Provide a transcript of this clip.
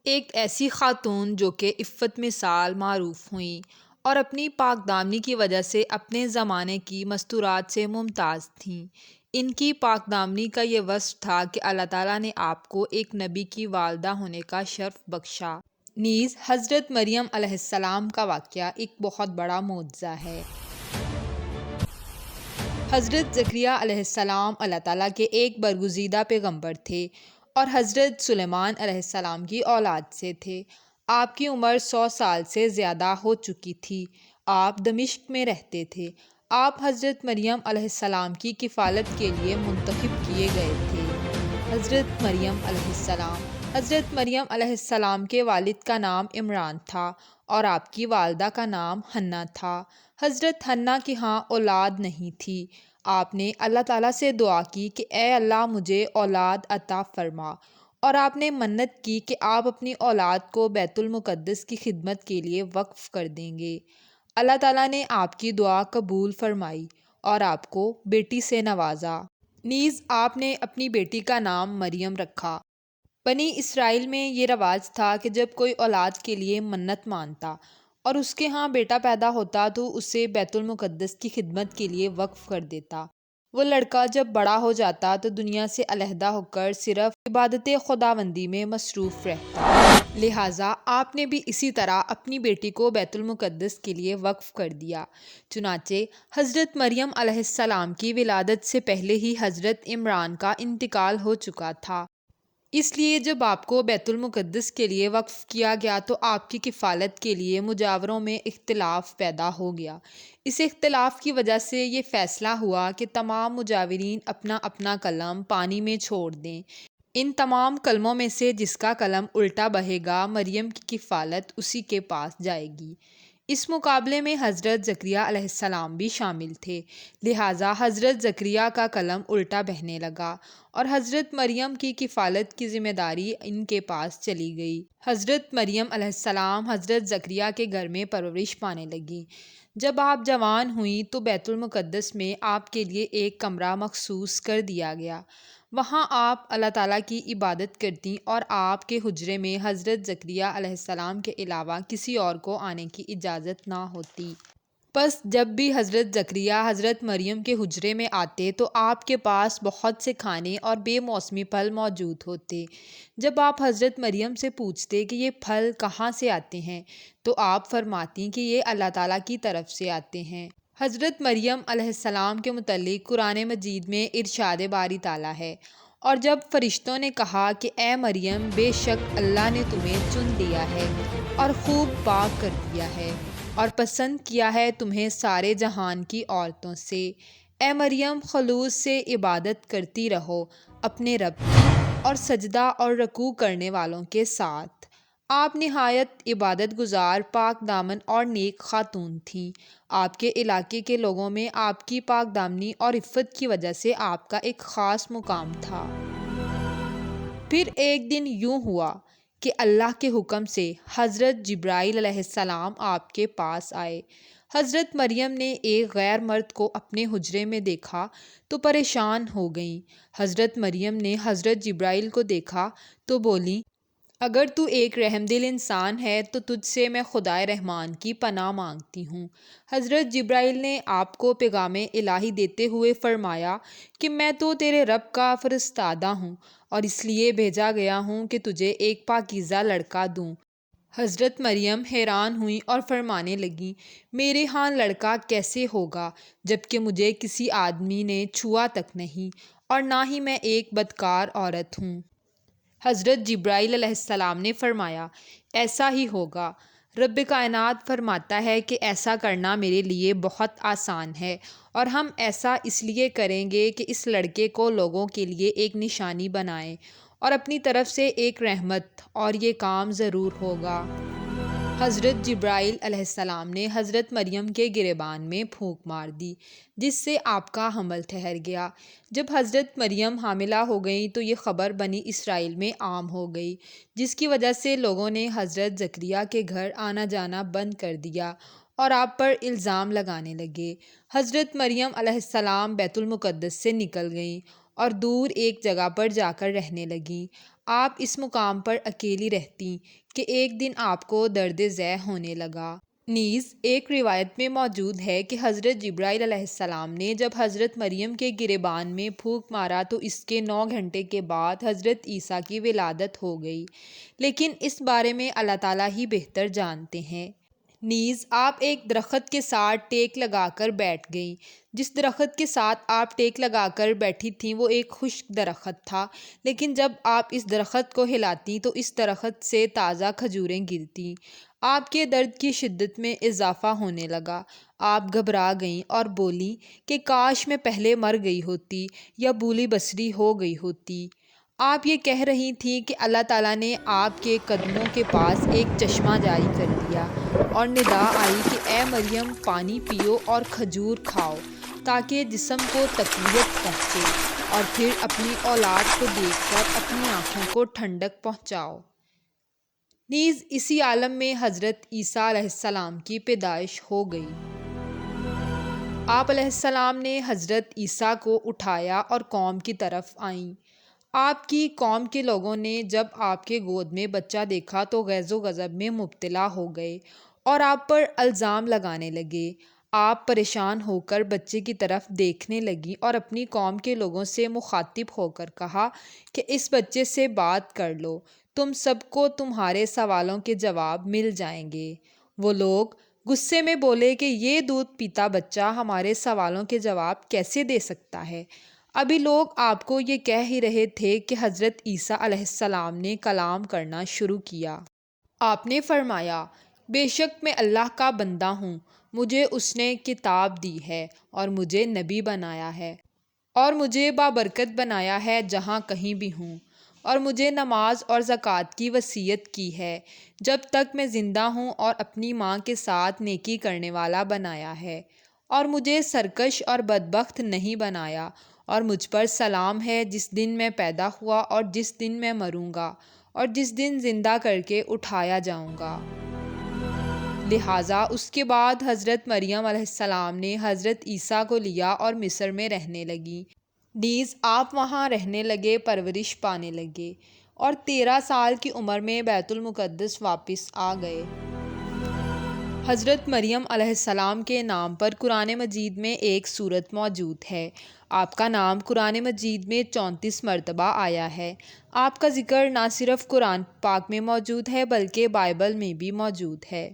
ایک ایسی خاتون جو کہ عفت مثال معروف ہوئیں اور اپنی پاک دامنی کی وجہ سے اپنے زمانے کی مستورات سے ممتاز تھیں۔ ان کی پاک دامنی کا یہ وصف تھا کہ اللہ تعالیٰ نے آپ کو ایک نبی کی والدہ ہونے کا شرف بخشا۔ نیز حضرت مریم علیہ السلام کا واقعہ ایک بہت بڑا معجزہ ہے۔ حضرت زکریا علیہ السلام اللہ تعالیٰ کے ایک برگزیدہ پیغمبر تھے اور حضرت سلیمان علیہ السلام کی اولاد سے تھے۔ آپ کی عمر 100 سال سے زیادہ ہو چکی تھی۔ آپ دمشق میں رہتے تھے۔ آپ حضرت مریم علیہ السلام کی کفالت کے لیے منتخب کیے گئے تھے۔ حضرت مریم علیہ السلام حضرت مریم علیہ السلام کے والد کا نام عمران تھا اور آپ کی والدہ کا نام حنا تھا۔ حضرت حنا کی ہاں اولاد نہیں تھی۔ آپ نے اللہ تعالیٰ سے دعا کی کہ اے اللہ مجھے اولاد عطا فرما، اور آپ نے منت کی کہ آپ اپنی اولاد کو بیت المقدس کی خدمت کے لیے وقف کر دیں گے۔ اللہ تعالیٰ نے آپ کی دعا قبول فرمائی اور آپ کو بیٹی سے نوازا۔ نیز آپ نے اپنی بیٹی کا نام مریم رکھا۔ بنی اسرائیل میں یہ رواج تھا کہ جب کوئی اولاد کے لیے منت مانتا اور اس کے ہاں بیٹا پیدا ہوتا تو اسے بیت المقدس کی خدمت کے لیے وقف کر دیتا۔ وہ لڑکا جب بڑا ہو جاتا تو دنیا سے علیحدہ ہو کر صرف عبادت خداوندی میں مصروف رہتا۔ لہٰذا آپ نے بھی اسی طرح اپنی بیٹی کو بیت المقدس کے لیے وقف کر دیا۔ چنانچہ حضرت مریم علیہ السلام کی ولادت سے پہلے ہی حضرت عمران کا انتقال ہو چکا تھا۔ اس لیے جب آپ کو بیت المقدس کے لیے وقف کیا گیا تو آپ کی کفالت کے لیے مجاوروں میں اختلاف پیدا ہو گیا۔ اس اختلاف کی وجہ سے یہ فیصلہ ہوا کہ تمام مجاورین اپنا اپنا قلم پانی میں چھوڑ دیں۔ ان تمام قلموں میں سے جس کا قلم الٹا بہے گا مریم کی کفالت اسی کے پاس جائے گی۔ اس مقابلے میں حضرت زکریا علیہ السلام بھی شامل تھے، لہٰذا حضرت زکریا کا قلم الٹا بہنے لگا اور حضرت مریم کی کفالت کی ذمہ داری ان کے پاس چلی گئی۔ حضرت مریم علیہ السلام حضرت زکریا کے گھر میں پرورش پانے لگیں۔ جب آپ جوان ہوئیں تو بیت المقدس میں آپ کے لیے ایک کمرہ مخصوص کر دیا گیا۔ وہاں آپ اللہ تعالیٰ کی عبادت کرتیں اور آپ کے حجرے میں حضرت زکریا علیہ السلام کے علاوہ کسی اور کو آنے کی اجازت نہ ہوتی۔ بس جب بھی حضرت زکریا حضرت مریم کے حجرے میں آتے تو آپ کے پاس بہت سے کھانے اور بے موسمی پھل موجود ہوتے۔ جب آپ حضرت مریم سے پوچھتے کہ یہ پھل کہاں سے آتے ہیں تو آپ فرماتیں کہ یہ اللہ تعالیٰ کی طرف سے آتے ہیں۔ حضرت مریم علیہ السلام کے متعلق قرآن مجید میں ارشاد باری تعالیٰ ہے، اور جب فرشتوں نے کہا کہ اے مریم بے شک اللہ نے تمہیں چن لیا ہے اور خوب پاک کر دیا ہے اور پسند کیا ہے تمہیں سارے جہان کی عورتوں سے، اے مریم خلوص سے عبادت کرتی رہو اپنے رب کی اور سجدہ اور رکوع کرنے والوں کے ساتھ۔ آپ نہایت عبادت گزار پاک دامن اور نیک خاتون تھیں۔ آپ کے علاقے کے لوگوں میں آپ کی پاک دامنی اور عفت کی وجہ سے آپ کا ایک خاص مقام تھا۔ پھر ایک دن یوں ہوا کہ اللہ کے حکم سے حضرت جبرائیل علیہ السلام آپ کے پاس آئے۔ حضرت مریم نے ایک غیر مرد کو اپنے حجرے میں دیکھا تو پریشان ہو گئیں۔ حضرت مریم نے حضرت جبرائیل کو دیکھا تو بولیں، اگر تو ایک رحم دل انسان ہے تو تجھ سے میں خدائے رحمان کی پناہ مانگتی ہوں۔ حضرت جبرائیل نے آپ کو پیغام الہی دیتے ہوئے فرمایا کہ میں تو تیرے رب کا فرستادہ ہوں اور اس لیے بھیجا گیا ہوں کہ تجھے ایک پاکیزہ لڑکا دوں۔ حضرت مریم حیران ہوئیں اور فرمانے لگیں، میرے ہاں لڑکا کیسے ہوگا جبکہ مجھے کسی آدمی نے چھوا تک نہیں اور نہ ہی میں ایک بدکار عورت ہوں۔ حضرت جبرائیل علیہ السلام نے فرمایا، ایسا ہی ہوگا۔ رب کائنات فرماتا ہے کہ ایسا کرنا میرے لیے بہت آسان ہے، اور ہم ایسا اس لیے کریں گے کہ اس لڑکے کو لوگوں کے لیے ایک نشانی بنائیں اور اپنی طرف سے ایک رحمت، اور یہ کام ضرور ہوگا۔ حضرت جبرائیل علیہ السلام نے حضرت مریم کے گریبان میں پھونک مار دی جس سے آپ کا حمل ٹھہر گیا۔ جب حضرت مریم حاملہ ہو گئیں تو یہ خبر بنی اسرائیل میں عام ہو گئی، جس کی وجہ سے لوگوں نے حضرت زکریا کے گھر آنا جانا بند کر دیا اور آپ پر الزام لگانے لگے۔ حضرت مریم علیہ السلام بیت المقدس سے نکل گئیں اور دور ایک جگہ پر جا کر رہنے لگیں۔ آپ اس مقام پر اکیلی رہتیں کہ ایک دن آپ کو درد ذہ ہونے لگا۔ نیز ایک روایت میں موجود ہے کہ حضرت جبرائیل علیہ السلام نے جب حضرت مریم کے گریبان میں پھونک مارا تو اس کے 9 گھنٹے کے بعد حضرت عیسیٰ کی ولادت ہو گئی، لیکن اس بارے میں اللہ تعالیٰ ہی بہتر جانتے ہیں۔ نیز آپ ایک درخت کے ساتھ ٹیک لگا کر بیٹھ گئیں۔ جس درخت کے ساتھ آپ ٹیک لگا کر بیٹھی تھیں وہ ایک خشک درخت تھا، لیکن جب آپ اس درخت کو ہلاتیں تو اس درخت سے تازہ کھجوریں گرتیں۔ آپ کے درد کی شدت میں اضافہ ہونے لگا۔ آپ گھبرا گئیں اور بولیں کہ کاش میں پہلے مر گئی ہوتی یا بولی بصری ہو گئی ہوتی۔ آپ یہ کہہ رہی تھیں کہ اللہ تعالیٰ نے آپ کے قدموں کے پاس ایک چشمہ جاری کر دیا اور ندا آئی کہ اے مریم پانی پیو اور کھجور کھاؤ تاکہ جسم کو تقویت پہنچے، اور پھر اپنی اولاد کو دیکھ کر اپنی آنکھوں کو ٹھنڈک پہنچاؤ۔ نیز اسی عالم میں حضرت عیسیٰ علیہ السلام کی پیدائش ہو گئی۔ آپ علیہ السلام نے حضرت عیسیٰ کو اٹھایا اور قوم کی طرف آئیں۔ آپ کی قوم کے لوگوں نے جب آپ کے گود میں بچہ دیکھا تو غیظ و غضب میں مبتلا ہو گئے اور آپ پر الزام لگانے لگے۔ آپ پریشان ہو کر بچے کی طرف دیکھنے لگیں اور اپنی قوم کے لوگوں سے مخاطب ہو کر کہا کہ اس بچے سے بات کر لو، تم سب کو تمہارے سوالوں کے جواب مل جائیں گے۔ وہ لوگ غصے میں بولے کہ یہ دودھ پیتا بچہ ہمارے سوالوں کے جواب کیسے دے سکتا ہے؟ ابھی لوگ آپ کو یہ کہہ ہی رہے تھے کہ حضرت عیسیٰ علیہ السلام نے کلام کرنا شروع کیا۔ آپ نے فرمایا، بے شک میں اللہ کا بندہ ہوں، مجھے اس نے کتاب دی ہے اور مجھے نبی بنایا ہے اور مجھے بابرکت بنایا ہے جہاں کہیں بھی ہوں، اور مجھے نماز اور زکوٰۃ کی وصیت کی ہے جب تک میں زندہ ہوں، اور اپنی ماں کے ساتھ نیکی کرنے والا بنایا ہے، اور مجھے سرکش اور بدبخت نہیں بنایا، اور مجھ پر سلام ہے جس دن میں پیدا ہوا اور جس دن میں مروں گا اور جس دن زندہ کر کے اٹھایا جاؤں گا۔ لہٰذا اس کے بعد حضرت مریم علیہ السلام نے حضرت عیسیٰ کو لیا اور مصر میں رہنے لگیں۔ نیز آپ وہاں رہنے لگے، پرورش پانے لگے، اور 13 سال کی عمر میں بیت المقدس واپس آ گئے۔ حضرت مریم علیہ السلام کے نام پر قرآن مجید میں ایک سورت موجود ہے۔ آپ کا نام قرآن مجید میں 34 مرتبہ آیا ہے۔ آپ کا ذکر نہ صرف قرآن پاک میں موجود ہے بلکہ بائبل میں بھی موجود ہے۔